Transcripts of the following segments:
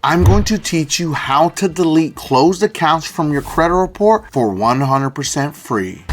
I'm going to teach you how to delete closed accounts from your credit report for 100% free.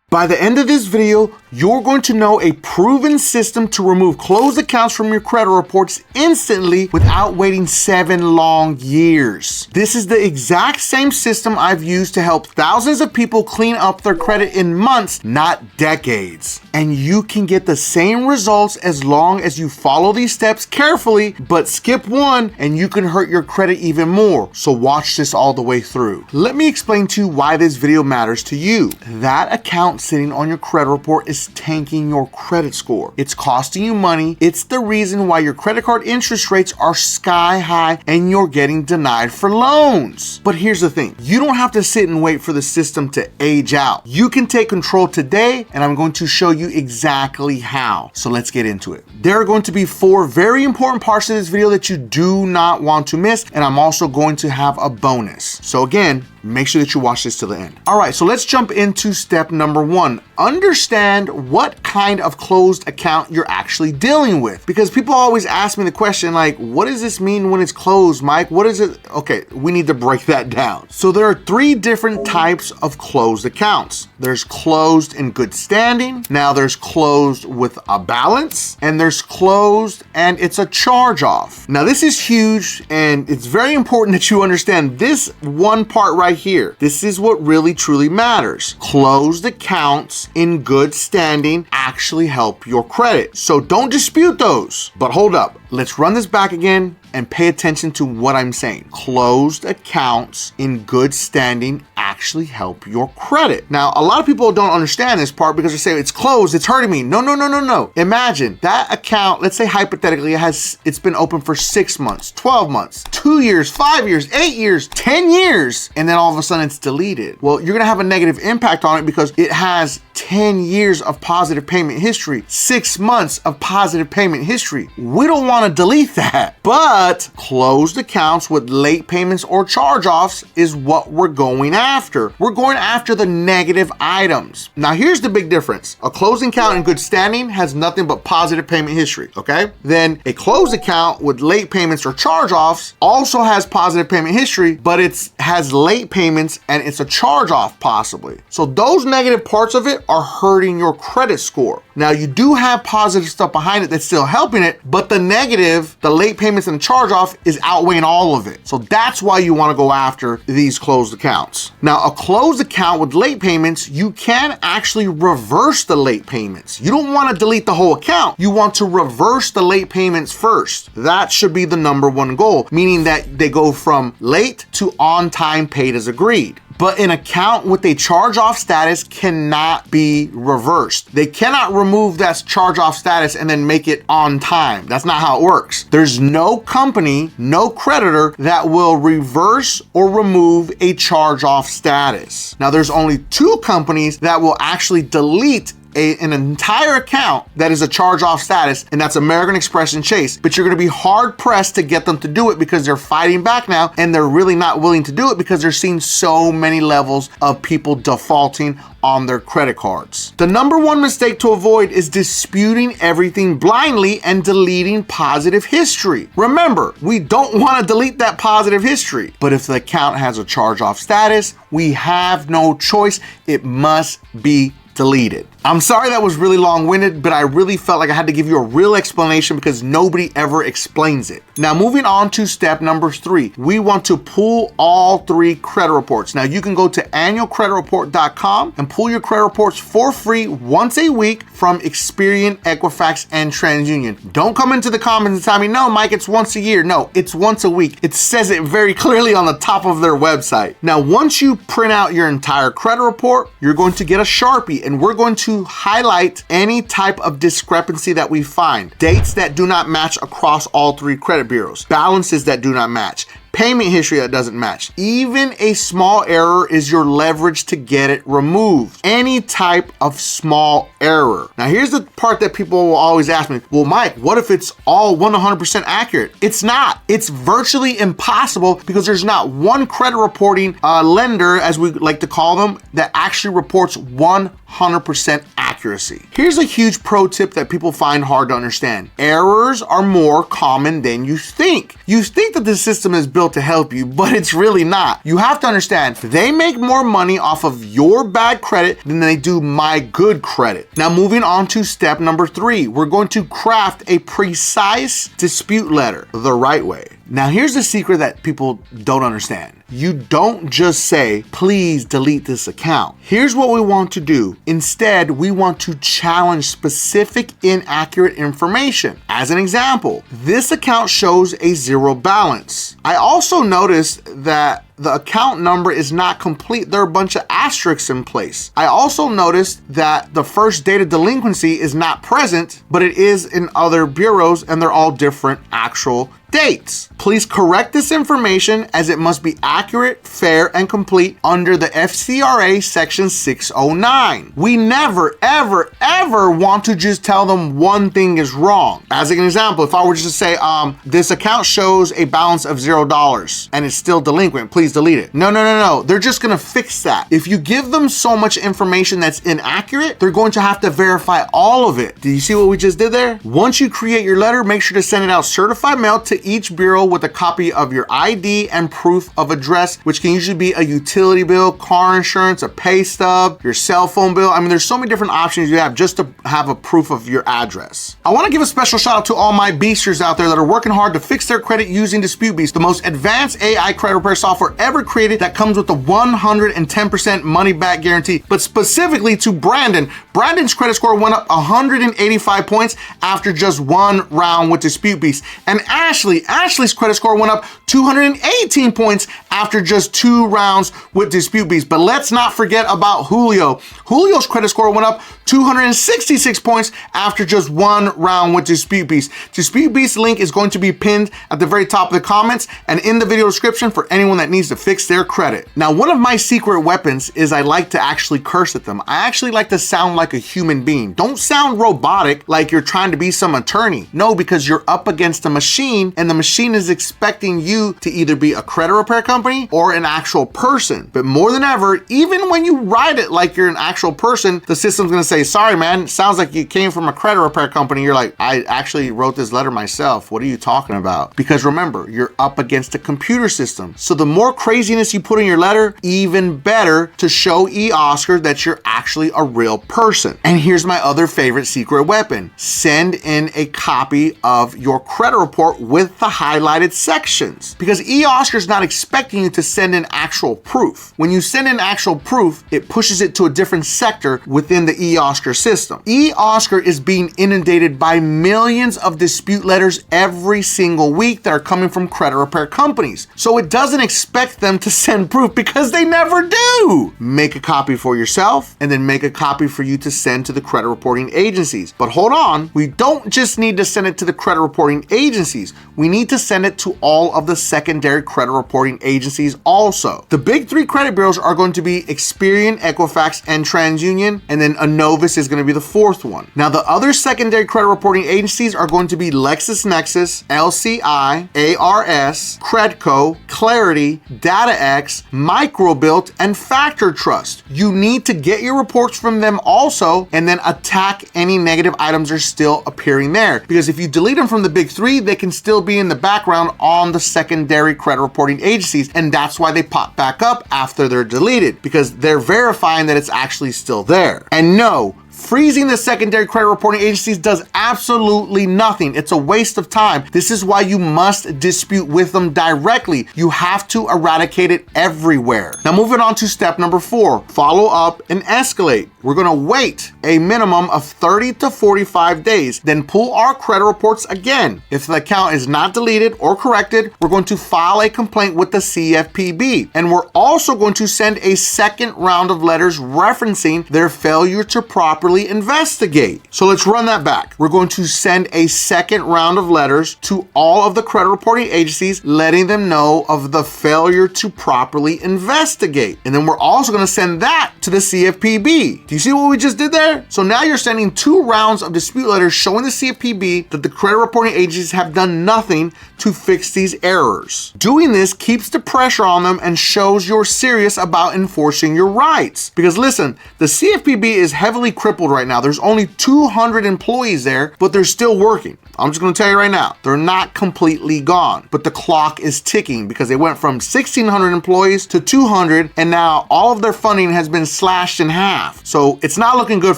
By the end of this video, you're going to know a proven system to remove closed accounts from your credit reports instantly without waiting 7 long years. This is the exact same system I've used to help thousands of people clean up their credit in months, not decades. And you can get the same results as long as you follow these steps carefully, but skip one and you can hurt your credit even more. So watch this all the way through. Let me explain to you why this video matters to you. That account sitting on your credit report is tanking your credit score. It's costing you money. It's the reason why your credit card interest rates are sky high and you're getting denied for loans. But here's the thing, you don't have to sit and wait for the system to age out. You can take control today, and I'm going to show you exactly how. So let's get into it. There are going to be 4 very important parts of this video that you do not want to miss, and I'm also going to have a bonus. So again, make sure that you watch this to the end. All right, so let's jump into step number 1. Understand what kind of closed account you're actually dealing with. Because people always ask me the question like, what does this mean when it's closed, Mike? What is it? Okay, we need to break that down. So there are 3 different types of closed accounts. There's closed in good standing. Now there's closed with a balance, and there's closed and it's a charge off. Now this is huge, and it's very important that you understand this one part right here. This is what really truly matters. Closed accounts in good standing actually help your credit. So don't dispute those. But hold up, let's run this back again and pay attention to what I'm saying. Closed accounts in good standing actually help your credit. Now, a lot of people don't understand this part because they say it's closed, it's hurting me. No. Imagine that account, let's say hypothetically, it's been open for 6 months, 12 months, 2 years, 5 years, 8 years, 10 years, and then all of a sudden it's deleted. Well, you're gonna have a negative impact on it because it has 10 years of positive payment history, 6 months of positive payment history. We don't want to delete that, but closed accounts with late payments or charge-offs is what we're going after. We're going after the negative items. Now, here's the big difference. A closed account in good standing has nothing but positive payment history, okay? Then a closed account with late payments or charge-offs also has positive payment history, but it has late payments and it's a charge-off possibly. So those negative parts of it are hurting your credit score. Now, you do have positive stuff behind it that's still helping it, but the negative, the late payments and the charge-off is outweighing all of it. So that's why you want to go after these closed accounts. Now, a closed account with late payments, you can actually reverse the late payments. You don't want to delete the whole account. You want to reverse the late payments first. That should be the number 1 goal, meaning that they go from late to on time paid as agreed. But an account with a charge-off status cannot be reversed. They cannot remove that charge-off status and then make it on time. That's not how it works. There's no company, no creditor that will reverse or remove a charge-off status. Now, there's only 2 companies that will actually delete an entire account that is a charge-off status, and that's American Express and Chase. But you're going to be hard-pressed to get them to do it because they're fighting back now, and they're really not willing to do it because they're seeing so many levels of people defaulting on their credit cards. The number 1 mistake to avoid is disputing everything blindly and deleting positive history. Remember, we don't want to delete that positive history, but if the account has a charge-off status, we have no choice. It must be deleted. I'm sorry that was really long-winded, but I really felt like I had to give you a real explanation because nobody ever explains it. Now, moving on to step number 3, we want to pull all 3 credit reports. Now, you can go to annualcreditreport.com and pull your credit reports for free once a week from Experian, Equifax, and TransUnion. Don't come into the comments and tell me, no, Mike, it's once a year. No, it's once a week. It says it very clearly on the top of their website. Now, once you print out your entire credit report, you're going to get a Sharpie, and we're going to highlight any type of discrepancy that we find. Dates that do not match across all 3 credit bureaus. Balances that do not match. Payment history that doesn't match. Even a small error is your leverage to get it removed. Any type of small error. Now, here's the part that people will always ask me, well, Mike, what if it's all 100% accurate? It's not. It's virtually impossible because there's not one credit reporting lender, as we like to call them, that actually reports 100% accurate. accuracy. Here's a huge pro tip that people find hard to understand. Errors are more common than you think. You think that the system is built to help you, but it's really not. You have to understand, they make more money off of your bad credit than they do my good credit. Now moving on to step number 3, we're going to craft a precise dispute letter the right way. Now here's the secret that people don't understand. You don't just say, please delete this account. Here's what we want to do. Instead, we want to challenge specific inaccurate information. As an example, this account shows a 0 balance. I also noticed that the account number is not complete. There are a bunch of asterisks in place. I also noticed that the first date of delinquency is not present, but it is in other bureaus and they're all different actual dates. Please correct this information as it must be accurate, fair, and complete under the FCRA section 609. We never, ever, ever want to just tell them one thing is wrong. As an example, if I were just to say, this account shows a balance of $0 and it's still delinquent, please delete it. No. They're just gonna fix that. If you give them so much information that's inaccurate, they're going to have to verify all of it. Do you see what we just did there? Once you create your letter, make sure to send it out certified mail to each bureau with a copy of your ID and proof of address, which can usually be a utility bill, car insurance, a pay stub, your cell phone bill. I mean, there's so many different options you have just to have a proof of your address. I want to give a special shout out to all my beasters out there that are working hard to fix their credit using Dispute Beast, the most advanced AI credit repair software ever created that comes with a 110% money back guarantee. But specifically to Brandon, Brandon's credit score went up 185 points after just one round with Dispute Beast. And Ashley's credit score went up 218 points after just 2 rounds with Dispute Beast. But let's not forget about Julio. Julio's credit score went up 266 points after just 1 round with Dispute Beast. Dispute Beast link is going to be pinned at the very top of the comments and in the video description for anyone that needs to fix their credit. Now, one of my secret weapons is I like to actually curse at them. I actually like to sound like a human being. Don't sound robotic like you're trying to be some attorney. No, because you're up against a machine and the machine is expecting you to either be a credit repair company or an actual person. But more than ever, even when you write it like you're an actual person, the system's gonna say, sorry man, it sounds like you came from a credit repair company. You're like, I actually wrote this letter myself. What are you talking about? Because remember, you're up against a computer system. So the more craziness you put in your letter, even better to show eOscar that you're actually a real person. And here's my other favorite secret weapon. Send in a copy of your credit report with the highlighted sections, because eOscar is not expecting you to send in actual proof. When you send in actual proof, it pushes it to a different sector within the eOscar system. eOscar is being inundated by millions of dispute letters every single week that are coming from credit repair companies. So it doesn't expect them to send proof because they never do. Make a copy for yourself and then make a copy for you to send to the credit reporting agencies. But hold on, we don't just need to send it to the credit reporting agencies. We need to send it to all of the secondary credit reporting agencies also. The big 3 credit bureaus are going to be Experian, Equifax, and TransUnion, and then Inovis is going to be the 4th one. Now the other secondary credit reporting agencies are going to be LexisNexis, LCI, ARS, Credco, Clarity, DataX, Microbilt, and Factor Trust. You need to get your reports from them also and then attack any negative items that are still appearing there. Because if you delete them from the big 3, they can still be in the background on the secondary credit reporting agencies, and that's why they pop back up after they're deleted, because they're verifying that it's actually still there. And no, freezing the secondary credit reporting agencies does absolutely nothing. It's a waste of time. This is why you must dispute with them directly. You have to eradicate it everywhere. Now moving on to step number 4, follow up and escalate. We're gonna wait a minimum of 30 to 45 days, then pull our credit reports again. If the account is not deleted or corrected, we're going to file a complaint with the CFPB. And we're also going to send a second round of letters referencing their failure to properly investigate. So let's run that back. We're going to send a second round of letters to all of the credit reporting agencies, letting them know of the failure to properly investigate. And then we're also going to send that to the CFPB. Do you see what we just did there? So now you're sending 2 rounds of dispute letters showing the CFPB that the credit reporting agencies have done nothing to fix these errors. Doing this keeps the pressure on them and shows you're serious about enforcing your rights. Because listen, the CFPB is heavily crippled crippled right now. There's only 200 employees there, but they're still working. I'm just gonna tell you right now, they're not completely gone, but the clock is ticking because they went from 1,600 employees to 200, and now all of their funding has been slashed in half. So it's not looking good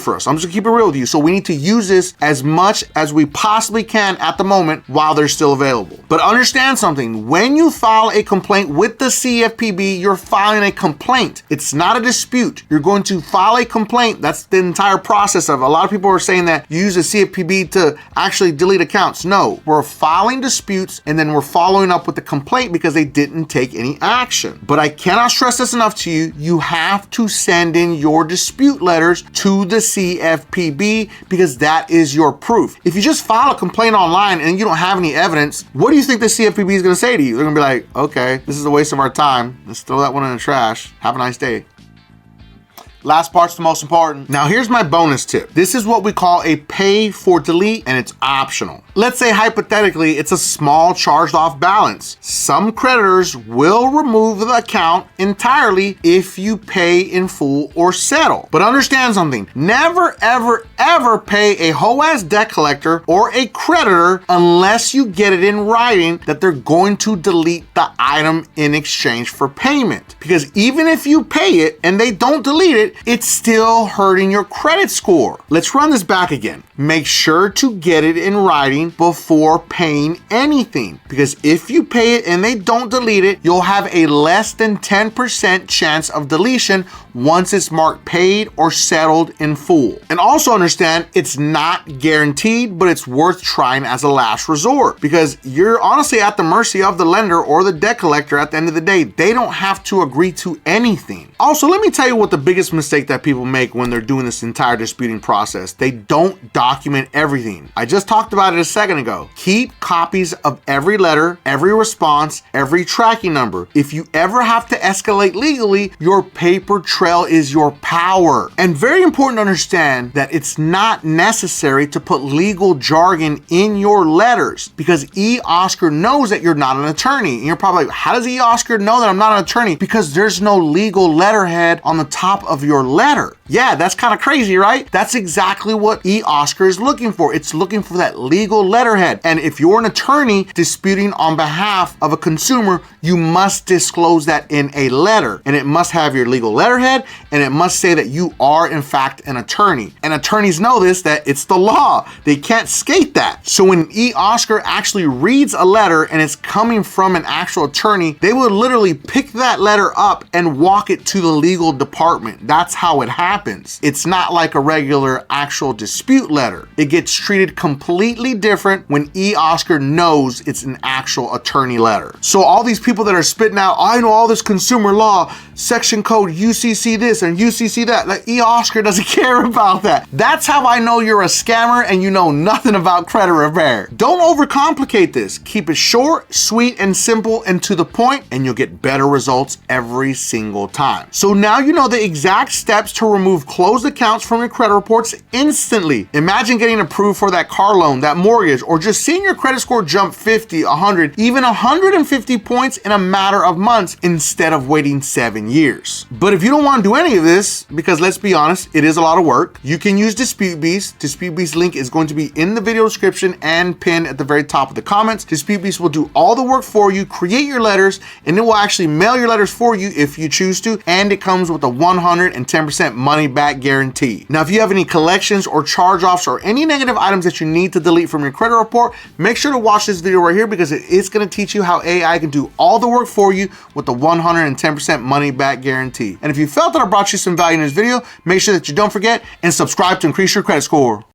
for us. I'm just gonna keep it real with you. So we need to use this as much as we possibly can at the moment while they're still available. But understand something, when you file a complaint with the CFPB, you're filing a complaint. It's not a dispute. You're going to file a complaint. That's the entire process of it. A lot of people are saying that you use the CFPB to actually delete accounts. No, we're filing disputes and then we're following up with the complaint because they didn't take any action. But I cannot stress this enough to you. You have to send in your dispute letters to the CFPB because that is your proof. If you just file a complaint online and you don't have any evidence, what do you think the CFPB is going to say to you? They're going to be like, okay, this is a waste of our time. Let's throw that one in the trash. Have a nice day. Last part's the most important. Now here's my bonus tip. This is what we call a pay for delete, and it's optional. Let's say hypothetically it's a small charged off balance. Some creditors will remove the account entirely if you pay in full or settle. But understand something, never ever ever pay a whole ass debt collector or a creditor unless you get it in writing that they're going to delete the item in exchange for payment. Because even if you pay it and they don't delete it, it's still hurting your credit score. Let's run this back again. Make sure to get it in writing before paying anything, because if you pay it and they don't delete it, you'll have a less than 10% chance of deletion once it's marked paid or settled in full. And also understand, it's not guaranteed, but it's worth trying as a last resort because you're honestly at the mercy of the lender or the debt collector at the end of the day. They don't have to agree to anything. Also, let me tell you what the biggest mistake that people make when they're doing this entire disputing process. They don't document everything. I just talked about it a second ago. Keep copies of every letter, every response, every tracking number. If you ever have to escalate legally, your paper trail is your power. And very important to understand that it's not necessary to put legal jargon in your letters because eOscar knows that you're not an attorney. And you're probably like, how does eOscar know that I'm not an attorney? Because there's no legal letterhead on the top of your letter. Yeah, that's kind of crazy, right? That's exactly what eOscar is looking for. It's looking for that legal letterhead. And if you're an attorney disputing on behalf of a consumer, you must disclose that in a letter. And it must have your legal letterhead, and it must say that you are in fact an attorney. And attorneys know this, that it's the law. They can't skate that. So when eOscar actually reads a letter and it's coming from an actual attorney, they will literally pick that letter up and walk it to the legal department. That's how it happens. It's not like a regular actual dispute letter. It gets treated completely different when eOscar knows it's an actual attorney letter. So all these people that are spitting out, I know all this consumer law, section code UCC this and UCC that, like eOscar doesn't care about that. That's how I know you're a scammer and you know nothing about credit repair. Don't overcomplicate this. Keep it short, sweet, and simple and to the point, and you'll get better results every single time. So now you know the exact steps to remove closed accounts from your credit reports instantly. Imagine getting approved for that car loan, that mortgage, or just seeing your credit score jump 50, 100, even 150 points in a matter of months instead of waiting 7 years. But if you don't want to do any of this, because let's be honest, it is a lot of work, you can use DisputeBeast. DisputeBeast link is going to be in the video description and pinned at the very top of the comments. DisputeBeast will do all the work for you, create your letters, and it will actually mail your letters for you if you choose to, and it comes with a 110% money back guarantee. Now, if you have any collections or charge-offs or any negative items that you need to delete from your credit report, make sure to watch this video right here because it is going to teach you how AI can do all the work for you with the 110% money back guarantee. And if you felt that I brought you some value in this video, make sure that you don't forget and subscribe to increase your credit score.